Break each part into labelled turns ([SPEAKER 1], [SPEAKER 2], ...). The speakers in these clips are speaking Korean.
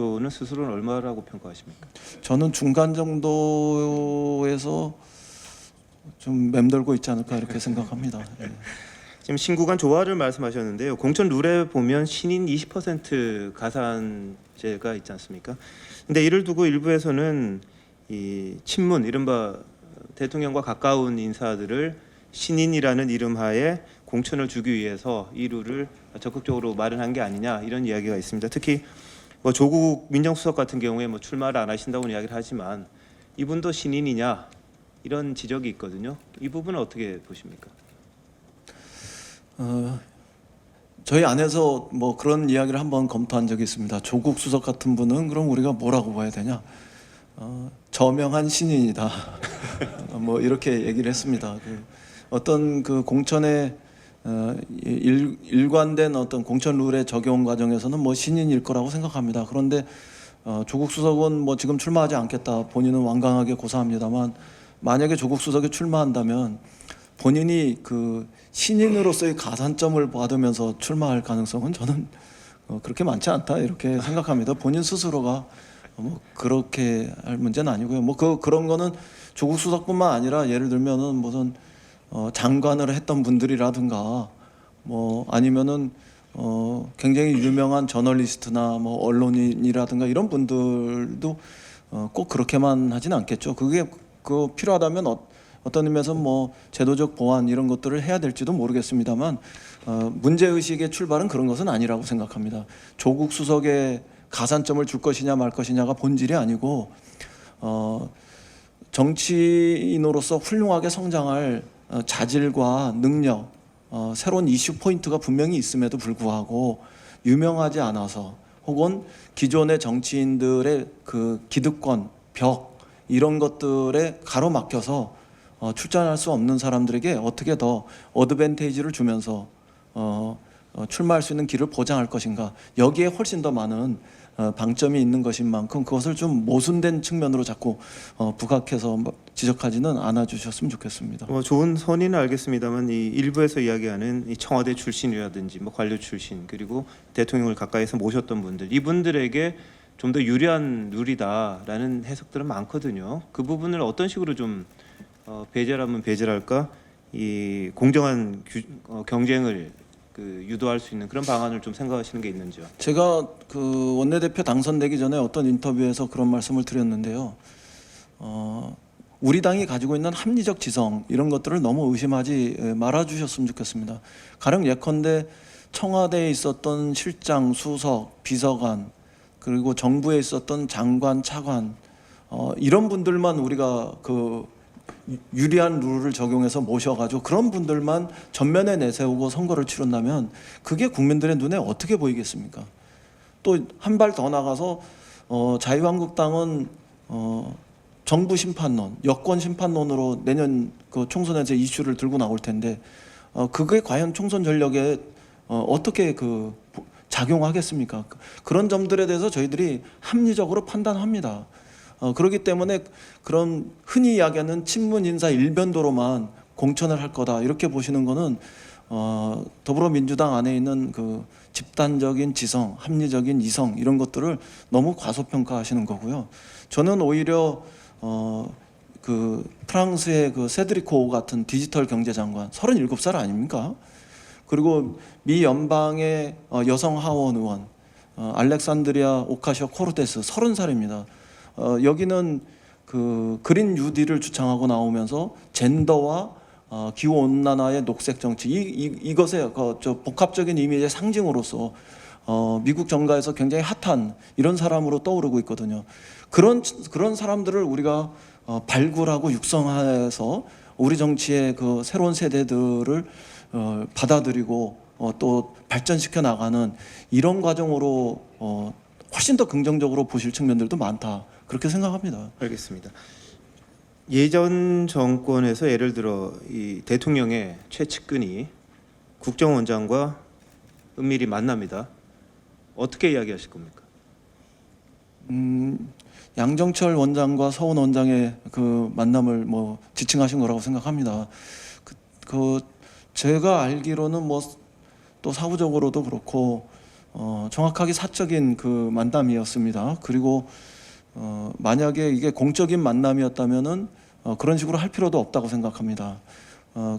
[SPEAKER 1] 는 스스로는 얼마라고 평가하십니까?
[SPEAKER 2] 저는 중간 정도에서 좀 맴돌고 있지 않을까 이렇게 생각합니다. 예.
[SPEAKER 1] 지금 신구간 조화를 말씀하셨는데요. 공천 룰에 보면 신인 20% 가산제가 있지 않습니까? 근데 이를 두고 일부에서는 이 친문, 이른바 대통령과 가까운 인사들을 신인이라는 이름하에 공천을 주기 위해서 이 룰을 적극적으로 마련한 게 아니냐, 이런 이야기가 있습니다. 특히 뭐 조국 민정수석 같은 경우에 뭐 출마를 안 하신다고 이야기를 하지만 이분도 신인이냐, 이런 지적이 있거든요. 이 부분은 어떻게 보십니까?
[SPEAKER 2] 저희 안에서 뭐 그런 이야기를 한번 검토한 적이 있습니다. 조국 수석 같은 분은 그럼 우리가 뭐라고 봐야 되냐? 저명한 신인이다. 뭐 이렇게 얘기를 했습니다. 어떤 그 공천의 일관된 어떤 공천 룰의 적용 과정에서는 뭐 신인일 거라고 생각합니다. 그런데 조국 수석은 뭐 지금 출마하지 않겠다, 본인은 완강하게 고사합니다만, 만약에 조국 수석이 출마한다면 본인이 그 신인으로서의 가산점을 받으면서 출마할 가능성은 저는 그렇게 많지 않다 이렇게 생각합니다. 본인 스스로가 뭐 그렇게 할 문제는 아니고요. 뭐 그런 거는 조국 수석뿐만 아니라 예를 들면은 무슨 장관을 했던 분들이라든가 뭐 아니면은 굉장히 유명한 저널리스트나 뭐 언론인이라든가 이런 분들도 꼭 그렇게만 하진 않겠죠. 그게 필요하다면 어떤 의미에서 뭐 제도적 보완 이런 것들을 해야 될지도 모르겠습니다만, 문제의식의 출발은 그런 것은 아니라고 생각합니다. 조국 수석의 가산점을 줄 것이냐 말 것이냐가 본질이 아니고, 정치인으로서 훌륭하게 성장할 자질과 능력, 새로운 이슈 포인트가 분명히 있음에도 불구하고 유명하지 않아서, 혹은 기존의 정치인들의 그 기득권, 벽 이런 것들에 가로막혀서 출전할 수 없는 사람들에게 어떻게 더 어드밴테이지를 주면서 출마할 수 있는 길을 보장할 것인가, 여기에 훨씬 더 많은 방점이 있는 것인 만큼 그것을 좀 모순된 측면으로 자꾸 부각해서 지적하지는 않아 주셨으면 좋겠습니다.
[SPEAKER 1] 좋은 선의는 알겠습니다만, 이 일부에서 이야기하는 이 청와대 출신이라든지 뭐 관료 출신, 그리고 대통령을 가까이서 모셨던 분들, 이분들에게 좀 더 유리한 룰이다라는 해석들은 많거든요. 그 부분을 어떤 식으로 좀 배제라면 배제랄까, 이 공정한 경쟁을 유도할 수 있는 그런 방안을 좀 생각하시는 게 있는지요?
[SPEAKER 2] 제가 그 원내대표 당선되기 전에 어떤 인터뷰에서 그런 말씀을 드렸는데요. 우리 당이 가지고 있는 합리적 지성 이런 것들을 너무 의심하지 말아 주셨으면 좋겠습니다. 가령 예컨대 청와대에 있었던 실장, 수석, 비서관, 그리고 정부에 있었던 장관, 차관, 이런 분들만 우리가 그 유리한 룰을 적용해서 모셔가지고 그런 분들만 전면에 내세우고 선거를 치른다면 그게 국민들의 눈에 어떻게 보이겠습니까? 또 한 발 더 나가서 자유한국당은 정부 심판론, 여권 심판론으로 내년 그 총선에서 이슈를 들고 나올 텐데, 그게 과연 총선 전략에 어떻게 작용하겠습니까? 그런 점들에 대해서 저희들이 합리적으로 판단합니다. 그렇기 때문에 그런 흔히 이야기하는 친문 인사 일변도로만 공천을 할 거다 이렇게 보시는 거는 더불어민주당 안에 있는 그 집단적인 지성, 합리적인 이성 이런 것들을 너무 과소평가하시는 거고요. 저는 오히려 그 프랑스의 그 세드리코 같은 디지털 경제장관 37살 아닙니까? 그리고 미 연방의 여성 하원 의원 알렉산드리아 오카시오 코르테스 30살입니다. 여기는 그 그린 뉴딜을 주창하고 나오면서 젠더와 기후 온난화의 녹색 정치 이것의 저 복합적인 이미지의 상징으로서 미국 정가에서 굉장히 핫한 이런 사람으로 떠오르고 있거든요. 그런 사람들을 우리가 발굴하고 육성해서 우리 정치의 그 새로운 세대들을 받아들이고 또 발전시켜 나가는 이런 과정으로 훨씬 더 긍정적으로 보실 측면들도 많다 그렇게 생각합니다.
[SPEAKER 1] 알겠습니다. 예전 정권에서 예를 들어 이 대통령의 최측근이 국정원장과 은밀히 만납니다. 어떻게 이야기하실 겁니까?
[SPEAKER 2] 양정철 원장과 서훈 원장의 그 만남을 뭐 지칭하신 거라고 생각합니다. 제가 알기로는 뭐 또 사후적으로도 그렇고 정확하게 사적인 그 만남이었습니다. 그리고 만약에 이게 공적인 만남이었다면은 그런 식으로 할 필요도 없다고 생각합니다.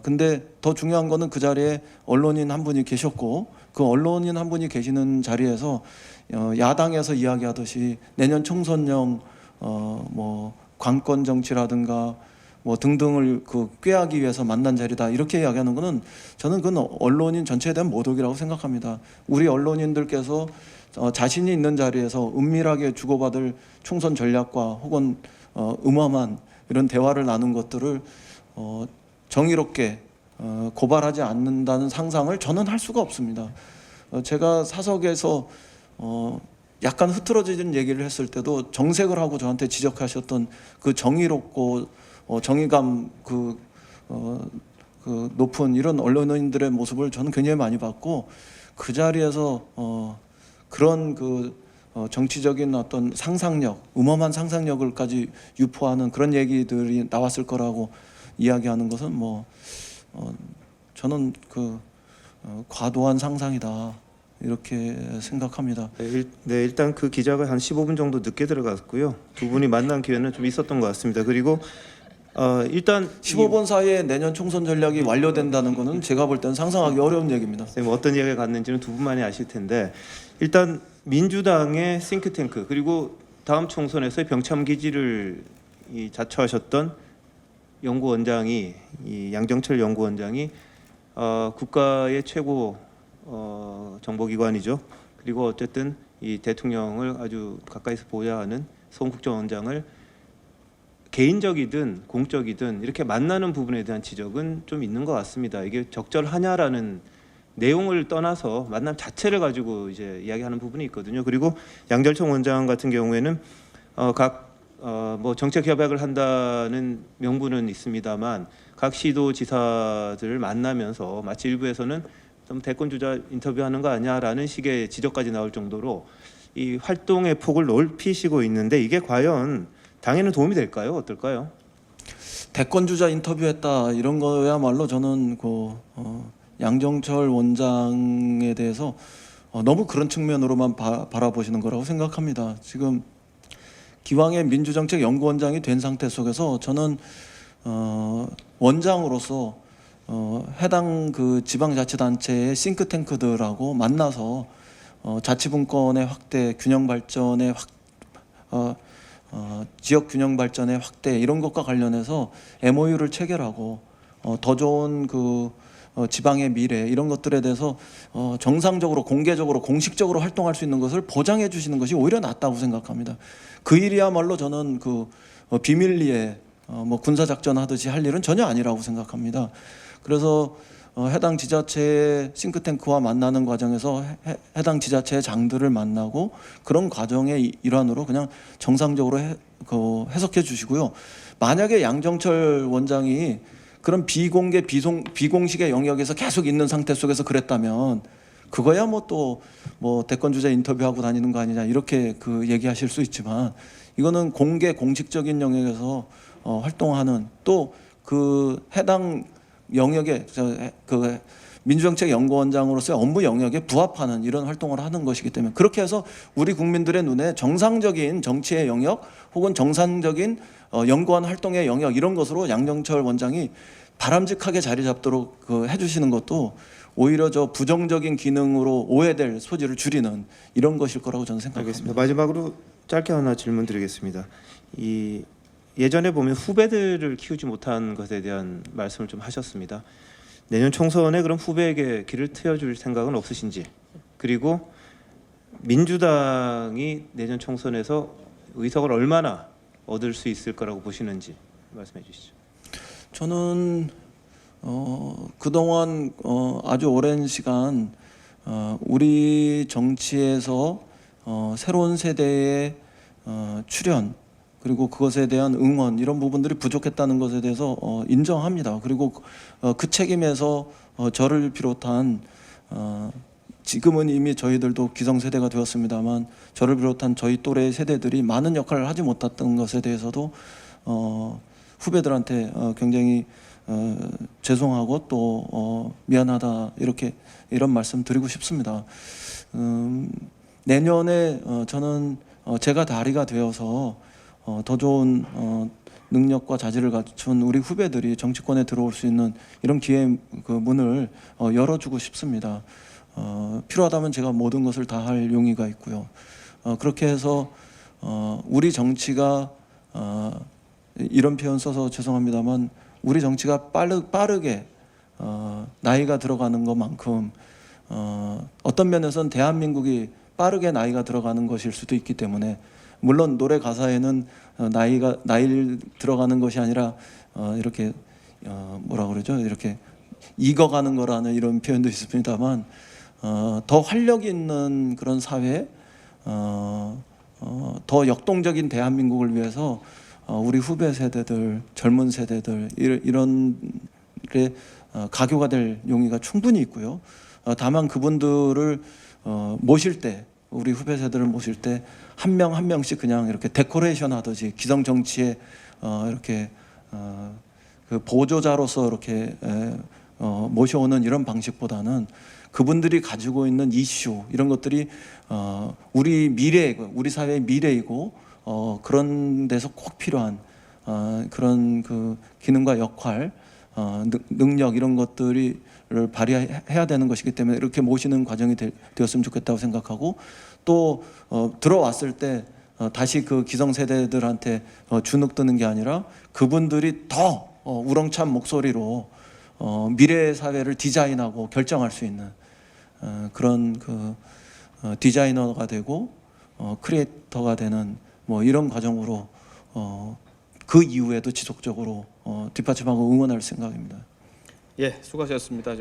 [SPEAKER 2] 근데 더 중요한 거는 그 자리에 언론인 한 분이 계셨고 그 언론인 한 분이 계시는 자리에서 야당에서 이야기하듯이 내년 총선용 뭐 관권 정치라든가 뭐 등등을 그 꾀하기 위해서 만난 자리다 이렇게 이야기하는 거는 저는 그건 언론인 전체에 대한 모독이라고 생각합니다. 우리 언론인들께서 자신이 있는 자리에서 은밀하게 주고받을 총선 전략과 혹은 음험한 이런 대화를 나눈 것들을 정의롭게 고발하지 않는다는 상상을 저는 할 수가 없습니다. 제가 사석에서 약간 흐트러지는 얘기를 했을 때도 정색을 하고 저한테 지적하셨던 그 정의롭고 정의감 그 높은 이런 언론인들의 모습을 저는 굉장히 많이 봤고 그 자리에서 그런 정치적인 어떤 상상력, 음험한 상상력을까지 유포하는 그런 얘기들이 나왔을 거라고 이야기하는 것은 저는 과도한 상상이다 이렇게 생각합니다.
[SPEAKER 1] 네, 일단 그 기자가 한 15분 정도 늦게 들어갔고요. 두 분이 만난 기회는 좀 있었던 것 같습니다. 그리고 일단
[SPEAKER 2] 15분 사이에 내년 총선 전략이 완료된다는 것은 제가 볼 때는 상상하기 어려운 얘기입니다.
[SPEAKER 1] 어떤 이야기가 갔는지는 두 분만이 아실 텐데 일단 민주당의 싱크탱크 그리고 다음 총선에서의 병참 기지를 자처하셨던 연구원장이 양정철 연구원장이 국가의 최고 정보기관이죠. 그리고 어쨌든 이 대통령을 아주 가까이서 보좌하는 송 국정원장을 개인적이든 공적이든 이렇게 만나는 부분에 대한 지적은 좀 있는 것 같습니다. 이게 적절하냐라는 내용을 떠나서 만남 자체를 가지고 이제 이야기하는 부분이 있거든요. 그리고 양절청 원장 같은 경우에는 뭐 정책 협약을 한다는 명분은 있습니다만 각 시도지사들을 만나면서 마치 일부에서는 좀 대권 주자 인터뷰하는 거 아니야라는 식의 지적까지 나올 정도로 이 활동의 폭을 넓히시고 있는데 이게 과연 당에는 도움이 될까요? 어떨까요?
[SPEAKER 2] 대권 주자 인터뷰했다 이런 거야말로 저는 양정철 원장에 대해서 너무 그런 측면으로만 바라보시는 거라고 생각합니다. 지금 기왕의 민주정책연구원장이 된 상태 속에서 저는 원장으로서 해당 그 지방자치단체의 싱크탱크들하고 만나서 자치분권의 확대, 균형 발전의 지역 균형 발전의 확대 이런 것과 관련해서 MOU를 체결하고 더 좋은 지방의 미래 이런 것들에 대해서 정상적으로 공개적으로 공식적으로 활동할 수 있는 것을 보장해 주시는 것이 오히려 낫다고 생각합니다. 그 일이야말로 저는 비밀리에 군사 작전 하듯이 할 일은 전혀 아니라고 생각합니다. 그래서 해당 지자체의 싱크탱크와 만나는 과정에서 해당 지자체의 장들을 만나고 그런 과정의 일환으로 그냥 정상적으로 해석해 주시고요. 만약에 양정철 원장이 그런 비공개 비공식의 영역에서 계속 있는 상태 속에서 그랬다면 그거야 대권 주자 인터뷰하고 다니는 거 아니냐 이렇게 얘기하실 수 있지만 이거는 공개 공식적인 영역에서 활동하는 또 해당 영역에 민주정책연구원장으로서의 업무 영역에 부합하는 이런 활동을 하는 것이기 때문에 그렇게 해서 우리 국민들의 눈에 정상적인 정치의 영역 혹은 정상적인 연구원 활동의 영역 이런 것으로 양정철 원장이 바람직하게 자리 잡도록 해주시는 것도 오히려 부정적인 기능으로 오해될 소지를 줄이는 이런 것일 거라고 저는 생각합니다.
[SPEAKER 1] 알겠습니다. 마지막으로 짧게 하나 질문 드리겠습니다. 예전에 보면 후배들을 키우지 못한 것에 대한 말씀을 좀 하셨습니다. 내년 총선에 그럼 후배에게 길을 트여줄 생각은 없으신지 그리고 민주당이 내년 총선에서 의석을 얼마나 얻을 수 있을 거라고 보시는지 말씀해 주시죠.
[SPEAKER 2] 저는 그동안 아주 오랜 시간 우리 정치에서 새로운 세대의 출현 그리고 그것에 대한 응원 이런 부분들이 부족했다는 것에 대해서 인정합니다. 그리고 그 책임에서 저를 비롯한 지금은 이미 저희들도 기성세대가 되었습니다만 저를 비롯한 저희 또래의 세대들이 많은 역할을 하지 못했던 것에 대해서도 후배들한테 굉장히 죄송하고 또 미안하다 이런 말씀 드리고 싶습니다. 내년에 저는 제가 다리가 되어서 더 좋은 능력과 자질을 갖춘 우리 후배들이 정치권에 들어올 수 있는 이런 기회 그 문을 열어주고 싶습니다. 필요하다면 제가 모든 것을 다 할 용의가 있고요. 그렇게 해서 우리 정치가 이런 표현 써서 죄송합니다만 우리 정치가 빠르게 나이가 들어가는 것만큼 어떤 면에서는 대한민국이 빠르게 나이가 들어가는 것일 수도 있기 때문에 물론 노래 가사에는 나이 들어가는 것이 아니라 이렇게 뭐라 그러죠? 이렇게 익어가는 거라는 이런 표현도 있습니다만 더 활력 있는 그런 사회, 더 역동적인 대한민국을 위해서 우리 후배 세대들, 젊은 세대들 이런 게 가교가 될 용의가 충분히 있고요. 다만 그분들을 모실 때 우리 후배 세대를 모실 때 한 명 한 명씩 그냥 이렇게 데코레이션 하듯이 기성 정치에 이렇게 그 보조자로서 이렇게 모셔오는 이런 방식보다는 그분들이 가지고 있는 이슈 이런 것들이 우리 미래이고 우리 사회의 미래이고 그런 데서 꼭 필요한 그런 그 기능과 역할, 능력 이런 것들을 발휘해야 되는 것이기 때문에 이렇게 모시는 과정이 되었으면 좋겠다고 생각하고 또 들어왔을 때 다시 그 기성세대들한테 주눅드는 게 아니라 그분들이 더 우렁찬 목소리로 미래의 사회를 디자인하고 결정할 수 있는 그런 그 디자이너가 되고 크리에이터가 되는 뭐 이런 과정으로 그 이후에도 지속적으로 뒷받침하고 응원할 생각입니다.
[SPEAKER 3] 예, 수고하셨습니다.